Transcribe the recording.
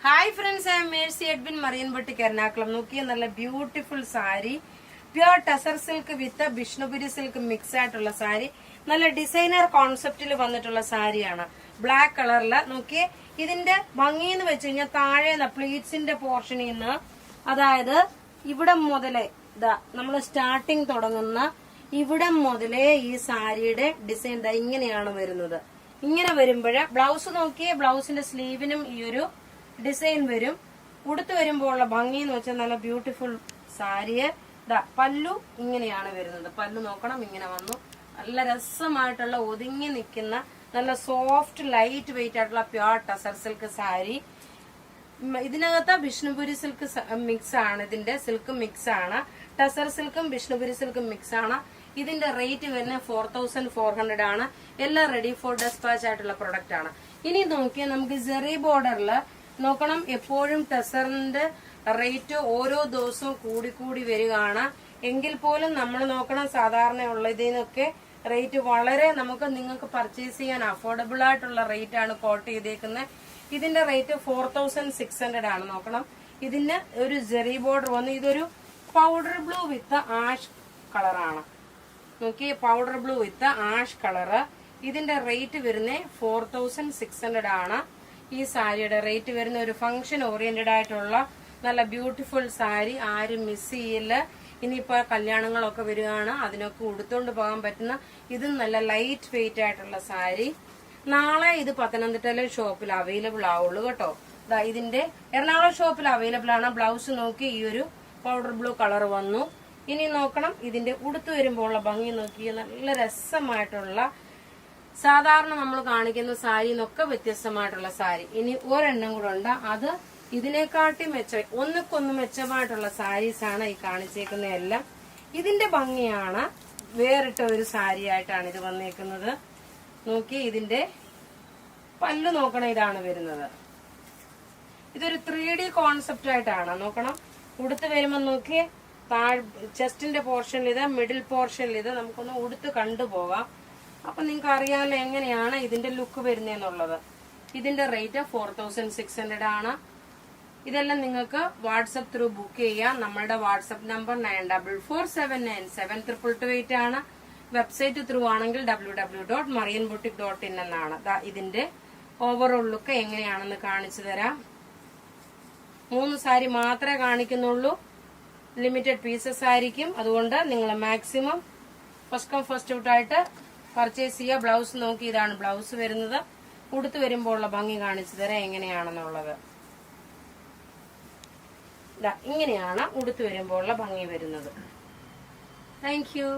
Hi friends, I am Mercy Edwin Marian boutique Ernakulam. നോക്കിയ നല്ല beautiful sari, pure tussar silk with Vishnupuri silk mix ആയിട്ടുള്ള സാരി. നല്ല ഡിസൈനർ കോൺസെപ്റ്റിൽ വന്നിട്ടുള്ള സാരിയാണ്. ബ്ലാക്ക് കളറില് നോക്കിയേ. ഇതിന്റെ ഭംഗി എന്ന് വെച്ച് കഴിഞ്ഞാൽ താഴെ പ്ലീറ്റ്സിന്റെ പോർഷനിൽ നിന്ന്, അതായത് ഇവിടെ മുതലേ നമ്മൾ സ്റ്റാർട്ടിങ് തുടങ്ങുന്ന ഇവിടെ മുതലേ ഈ സാരിയുടെ ഡിസൈൻ ഇങ്ങനെയാണ് വരുന്നത്. ഇങ്ങനെ വരുമ്പോഴ് ബ്ലൗസ് നോക്കിയേ, ബ്ലൗസിന്റെ സ്ലീവിനും ഈ ഒരു ഡിസൈൻ വരും. ഉടുത്ത് വരുമ്പോൾ ഉള്ള ഭംഗി എന്ന് വെച്ചാൽ നല്ല ബ്യൂട്ടിഫുൾ സാരിയെ. പല്ലു ഇങ്ങനെയാണ് വരുന്നത്. പല്ലു നോക്കണം, ഇങ്ങനെ വന്നു. നല്ല രസമായിട്ടുള്ള ഒതുങ്ങി നിൽക്കുന്ന നല്ല സോഫ്റ്റ് ലൈറ്റ് വെയിറ്റ് ആയിട്ടുള്ള പ്യുർ ടസർ സിൽക്ക് സാരി. ഇതിനകത്ത് വിഷ്ണുപുരി സിൽക്ക് മിക്സ് ആണ്. ഇതിന്റെ സിൽക്ക് മിക്സ് ആണ്. ടസർ സിൽക്കും വിഷ്ണുപുരി സിൽക്കും മിക്സ് ആണ്. ഇതിന്റെ റേറ്റ് വരുന്നത് 4400 ആണ്. എല്ലാം റെഡി ഫോർ ഡെസ്പാച്ച് ആയിട്ടുള്ള പ്രൊഡക്റ്റ് ആണ്. ഇനി നോക്കിയാൽ നമുക്ക് ജെറി ബോർഡറില് നോക്കണം. എപ്പോഴും ടസറിന്റെ റേറ്റ് ഓരോ ദിവസവും കൂടി വരികയാണ്. എങ്കിൽ പോലും നമ്മൾ നോക്കണം, സാധാരണ ഉള്ളതിനൊക്കെ റേറ്റ് വളരെ നിങ്ങൾക്ക് പർച്ചേസ് ചെയ്യാൻ അഫോർഡബിൾ ആയിട്ടുള്ള റേറ്റ് ആണ് കോട്ട് ചെയ്തേക്കുന്നത്. ഇതിന്റെ റേറ്റ് 4600 ആണ്. നോക്കണം, ഇതിന് ഒരു ജെറി ബോർഡർ വന്ന് ഇതൊരു പൗഡർ ബ്ലൂ വിത്ത് ആഷ് കളറാണ്. നോക്കി, പൗഡർ ബ്ലൂ വിത്ത് ആഷ് കളറ്. ഇതിന്റെ റേറ്റ് വരുന്നത് 4600 ആണ്. ഈ സാരിയുടെ റേറ്റ് വരുന്ന ഒരു ഫംഗ്ഷൻ ഓറിയന്റഡ് ആയിട്ടുള്ള നല്ല ബ്യൂട്ടിഫുൾ സാരി. ആരും മിസ് ചെയ്യില്ല. ഇനിയിപ്പോ കല്യാണങ്ങളൊക്കെ വരികയാണ്, അതിനൊക്കെ ഉടുത്തോണ്ട് പോകാൻ പറ്റുന്ന ഇതും നല്ല ലൈറ്റ് വെയിറ്റ് ആയിട്ടുള്ള സാരി. നാളെ ഇത് പത്തനംതിട്ടയിലെ ഷോപ്പിൽ അവൈലബിൾ ആവുള്ളൂ കേട്ടോ. ഇതിന്റെ എറണാകുളം ഷോപ്പിൽ അവൈലബിൾ ആണ്. ബ്ലൗസ് നോക്കി ഈ ഒരു പൗഡർ ബ്ലൂ കളർ വന്നു. ഇനി നോക്കണം, ഇതിന്റെ ഉടുത്തു വരുമ്പോൾ ഉള്ള ഭംഗി നോക്കി. നല്ല രസമായിട്ടുള്ള, സാധാരണ നമ്മൾ കാണിക്കുന്ന സാരി എന്നൊക്കെ വ്യത്യസ്തമായിട്ടുള്ള സാരി. ഇനി ഒരെണ്ണം കൂടെ ഉണ്ട്. അത് ഇതിനെക്കാട്ടി ഒന്നുക്കൊന്ന് മെച്ചമായിട്ടുള്ള സാരീസ് ആണ് ഈ കാണിച്ചേക്കുന്ന എല്ലാം. ഇതിന്റെ ഭംഗിയാണ് വേറിട്ട ഒരു സാരി ആയിട്ടാണ് ഇത് വന്നേക്കുന്നത്. നോക്കി, ഇതിന്റെ പല്ലു നോക്കണം, ഇതാണ് വരുന്നത്. ഇതൊരു 3D കോൺസെപ്റ്റ് ആയിട്ടാണ്. നോക്കണം, ഉടുത്ത് വരുമ്പോ നോക്കി, ചെസ്റ്റിന്റെ പോർഷനിൽ ഇത്, മിഡിൽ പോർഷനിൽ ഇത്. നമുക്കൊന്ന് ഉടുത്ത് കണ്ടുപോകാം. അപ്പൊ നിങ്ങൾക്ക് അറിയാമല്ലോ എങ്ങനെയാണ് ഇതിന്റെ ലുക്ക് വരുന്നതെന്നുള്ളത്. ഇതിന്റെ റേറ്റ് 4600 ആണ്. ഇതെല്ലാം നിങ്ങൾക്ക് വാട്സപ്പ് ത്രൂ ബുക്ക് ചെയ്യാം. നമ്മളുടെ വാട്സപ്പ് നമ്പർ 9447972228 ആണ്. വെബ്സൈറ്റ് ത്രൂ ആണെങ്കിൽ www.marianboutique.in എന്നാണ്. ഇതിന്റെ ഓവറോൾ ലുക്ക് എങ്ങനെയാണെന്ന് കാണിച്ചു തരാം. 3 സാരി മാത്രമേ കാണിക്കുന്നുള്ളൂ. ലിമിറ്റഡ് പീസസ് ആയിരിക്കും. അതുകൊണ്ട് നിങ്ങൾ maximum first come first out ആയിട്ട് പർച്ചേസ് ചെയ്യുക. ബ്ലൗസ് നോക്കി, ഇതാണ് ബ്ലൗസ് വരുന്നത്. ഉടുത്ത് വരുമ്പോൾ ഉള്ള ഭംഗി കാണിച്ചു തരാം എങ്ങനെയാണെന്നുള്ളത്. ഇങ്ങനെയാണ് ഉടുത്ത് വരുമ്പോൾ ഉള്ള ഭംഗി വരുന്നത്. Thank you.